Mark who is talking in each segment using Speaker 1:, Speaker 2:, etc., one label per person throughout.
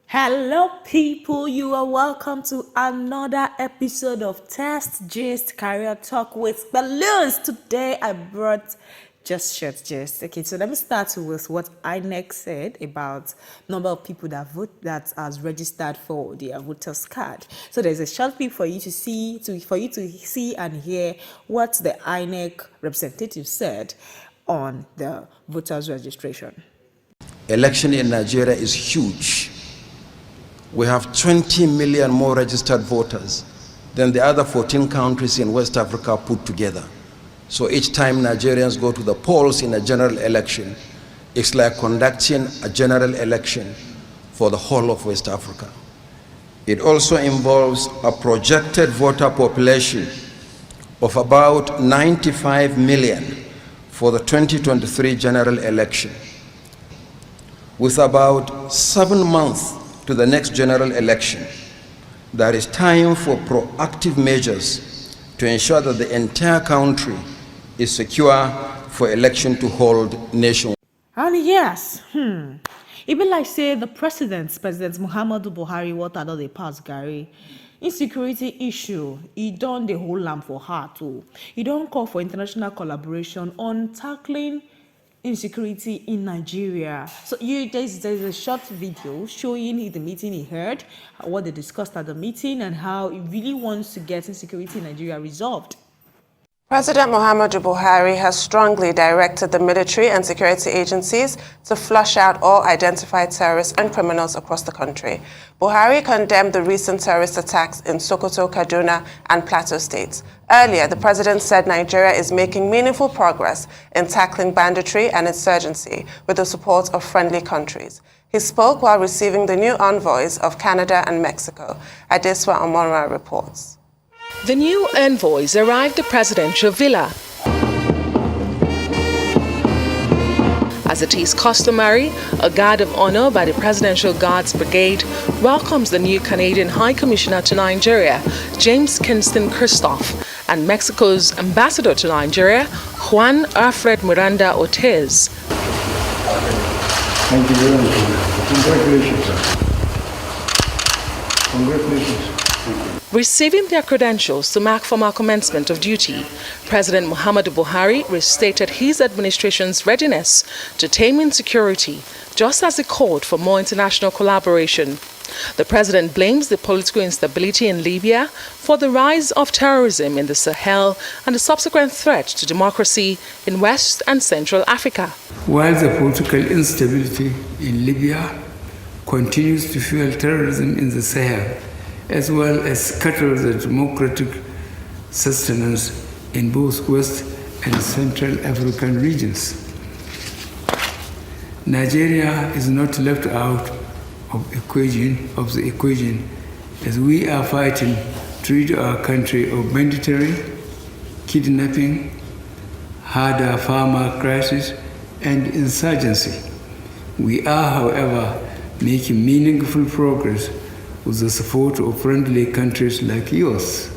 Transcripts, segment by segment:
Speaker 1: Hello, people. You are welcome to another episode of Test Gist Career Talk with Balloons. Today, I brought just short gist. Okay, so let me start with what INEC said about number of people that vote that has registered for their voters card. So there's a short clip for you to see, and hear what the INEC representative said on the voters registration.
Speaker 2: Election in Nigeria is huge. We have 20 million more registered voters than the other 14 countries in West Africa put together. So each time Nigerians go to the polls in a general election, it's like conducting a general election for the whole of West Africa. It also involves a projected voter population of about 95 million for the 2023 general election, with about 7 months to the next general election. There is time for proactive measures to ensure that the entire country is secure for election to hold nationwide.
Speaker 1: And yes, it be like say the President Muhammadu Buhari, what are they pass Gary? Insecurity issue, he done the whole lamb for her too. He don't call for international collaboration on tackling insecurity in Nigeria. So there's a short video showing the meeting he heard, what they discussed at the meeting, and how he really wants to get insecurity in Nigeria resolved.
Speaker 3: President Muhammadu Buhari has strongly directed the military and security agencies to flush out all identified terrorists and criminals across the country. Buhari condemned the recent terrorist attacks in Sokoto, Kaduna, and Plateau states. Earlier, the president said Nigeria is making meaningful progress in tackling banditry and insurgency with the support of friendly countries. He spoke while receiving the new envoys of Canada and Mexico. Adeswa Omonra reports.
Speaker 4: The new envoys arrived at the presidential villa. As it is customary, a guard of honor by the Presidential Guards Brigade welcomes the new Canadian High Commissioner to Nigeria, James Kingston Christoph, and Mexico's ambassador to Nigeria, Juan Alfred Miranda Ortiz.
Speaker 5: Thank you very much. Congratulations, sir. Congratulations.
Speaker 4: Receiving their credentials to mark formal commencement of duty, President Muhammadu Buhari restated his administration's readiness to tame insecurity, just as he called for more international collaboration. The president blames the political instability in Libya for the rise of terrorism in the Sahel and the subsequent threat to democracy in West and Central Africa.
Speaker 6: While the political instability in Libya continues to fuel terrorism in the Sahel, as well as scatter the democratic sustenance in both West and Central African regions. Nigeria is not left out of the equation as we are fighting to rid our country of banditry, kidnapping, harder farmer crisis, and insurgency. We are, however, making meaningful progress with the support of friendly countries like yours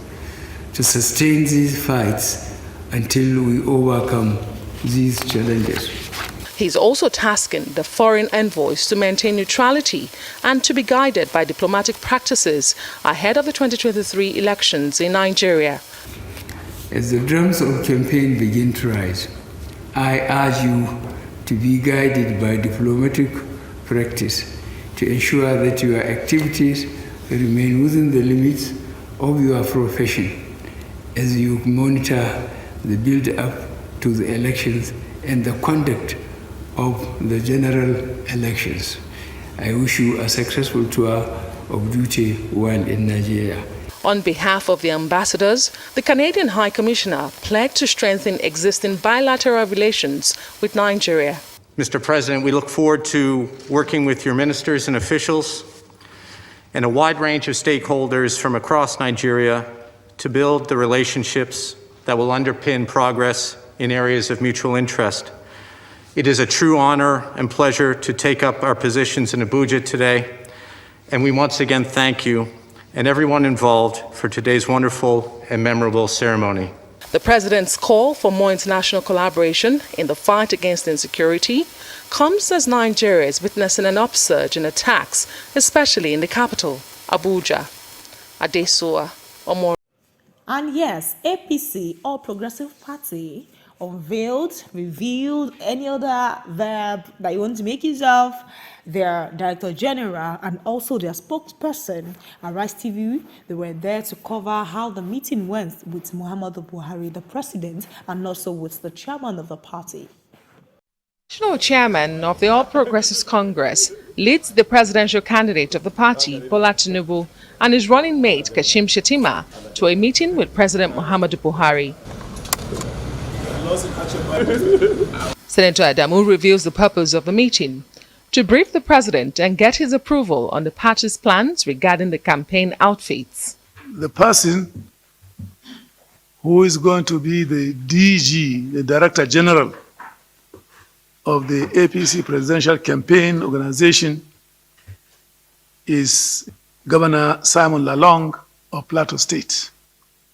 Speaker 6: to sustain these fights until we overcome these challenges.
Speaker 4: He's also tasking the foreign envoys to maintain neutrality and to be guided by diplomatic practices ahead of the 2023 elections in Nigeria.
Speaker 6: As the drums of campaign begin to rise, I urge you to be guided by diplomatic practice to ensure that your activities remain within the limits of your profession as you monitor the build-up to the elections and the conduct of the general elections. I wish you a successful tour of duty while in Nigeria.
Speaker 4: On behalf of the ambassadors, the Canadian High Commissioner pledged to strengthen existing bilateral relations with Nigeria.
Speaker 7: Mr. President, we look forward to working with your ministers and officials and a wide range of stakeholders from across Nigeria to build the relationships that will underpin progress in areas of mutual interest. It is a true honor and pleasure to take up our positions in Abuja today, and we once again thank you and everyone involved for today's wonderful and memorable ceremony.
Speaker 4: The president's call for more international collaboration in the fight against insecurity comes as Nigeria is witnessing an upsurge in attacks, especially in the capital, Abuja. Adesoa, Omor.
Speaker 1: And yes, APC, All Progressive Party, revealed any other verb that you want to make use of, their director general and also their spokesperson, Arise TV. They were there to cover how the meeting went with Muhammadu Buhari, the president, and also with the chairman of the party.
Speaker 4: National chairman of the All Progressives Congress leads the presidential candidate of the party, Bola Tinubu, and his running mate, Kashim Shettima, to a meeting with President Muhammadu Buhari. Senator Adamu reveals the purpose of the meeting: to brief the president and get his approval on the party's plans regarding the campaign outfits.
Speaker 5: The person who is going to be the DG, the Director General of the APC Presidential Campaign Organization, is Governor Simon Lalong of Plateau State.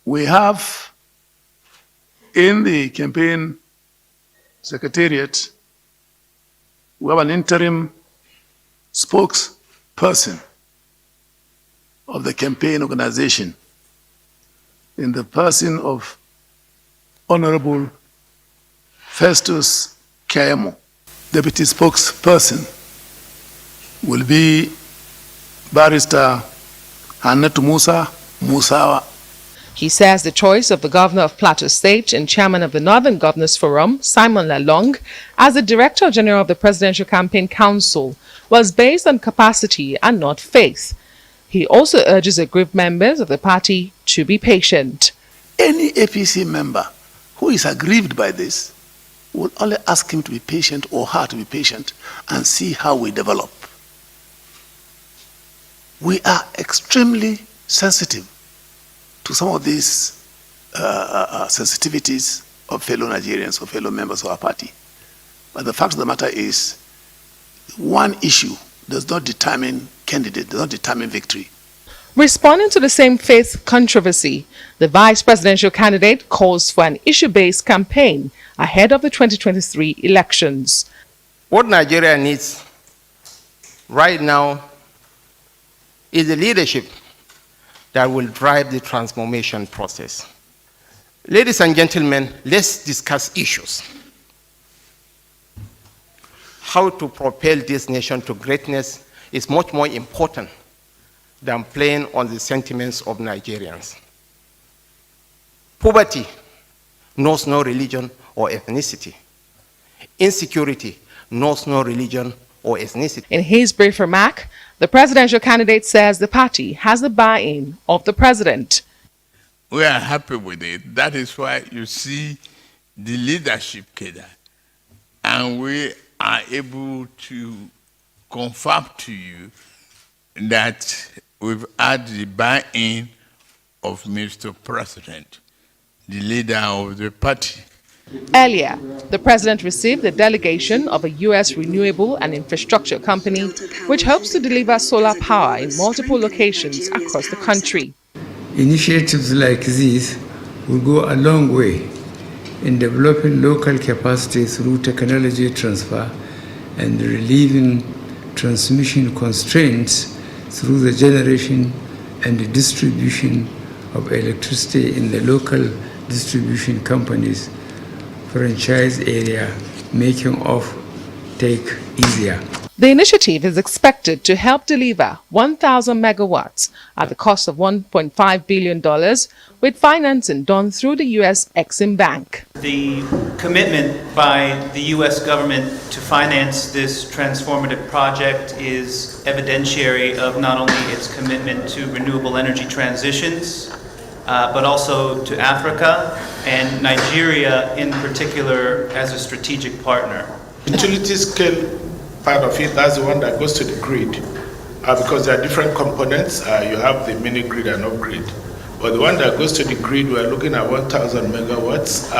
Speaker 5: We have in the campaign secretariat, we have an interim spokesperson of the campaign organization in the person of Honorable Festus Kayamo. Deputy spokesperson will be Barrister Hannatu Musawa.
Speaker 4: He says the choice of the governor of Plateau State and chairman of the Northern Governors Forum, Simon Lalong, as the director general of the Presidential Campaign Council was based on capacity and not faith. He also urges aggrieved members of the party to be patient.
Speaker 5: Any APC member who is aggrieved by this will only ask him to be patient or her to be patient and see how we develop. We are extremely sensitive to some of these sensitivities of fellow Nigerians or fellow members of our party. But the fact of the matter is, one issue does not determine candidate, does not determine victory.
Speaker 4: Responding to the same faith controversy, the vice presidential candidate calls for an issue-based campaign ahead of the 2023 elections.
Speaker 8: What Nigeria needs right now is a leadership that will drive the transformation process. Ladies and gentlemen, let's discuss issues. How to propel this nation to greatness is much more important than playing on the sentiments of Nigerians. Poverty knows no religion or ethnicity. Insecurity knows no religion or ethnicity.
Speaker 4: In his brief remark, the presidential candidate says the party has the buy-in of the president.
Speaker 9: We are happy with it. That is why you see the leadership cadre. And we are able to confirm to you that we've had the buy-in of Mr. President, the leader of the party.
Speaker 4: Earlier, the president received the delegation of a U.S. renewable and infrastructure company, which hopes to deliver solar power in multiple locations across the country.
Speaker 6: Initiatives like these will go a long way in developing local capacity through technology transfer and relieving transmission constraints through the generation and the distribution of electricity in the local distribution companies franchise area, making off-take easier.
Speaker 4: The initiative is expected to help deliver 1,000 megawatts at the cost of $1.5 billion, with financing done through the U.S. Exim Bank.
Speaker 10: The commitment by the U.S. government to finance this transformative project is evidentiary of not only its commitment to renewable energy transitions, but also to Africa and Nigeria in particular as a strategic partner.
Speaker 11: Utility scale part of it, that's the one that goes to the grid, because there are different components. You have the mini grid and off-grid. But the one that goes to the grid, we're looking at 1,000 megawatts.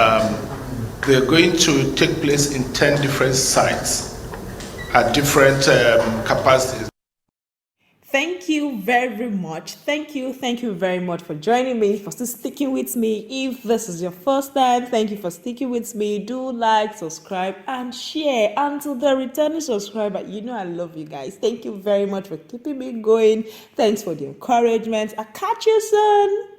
Speaker 11: They're going to take place in 10 different sites at different capacities.
Speaker 1: Thank you you very much. Thank you very much for joining me, for still sticking with me. If this is your first time, thank you for sticking with me. Do like, subscribe, and share. Until the returning subscriber, you know I love you guys. Thank you very much for keeping me going. Thanks for the encouragement. I'll catch you soon.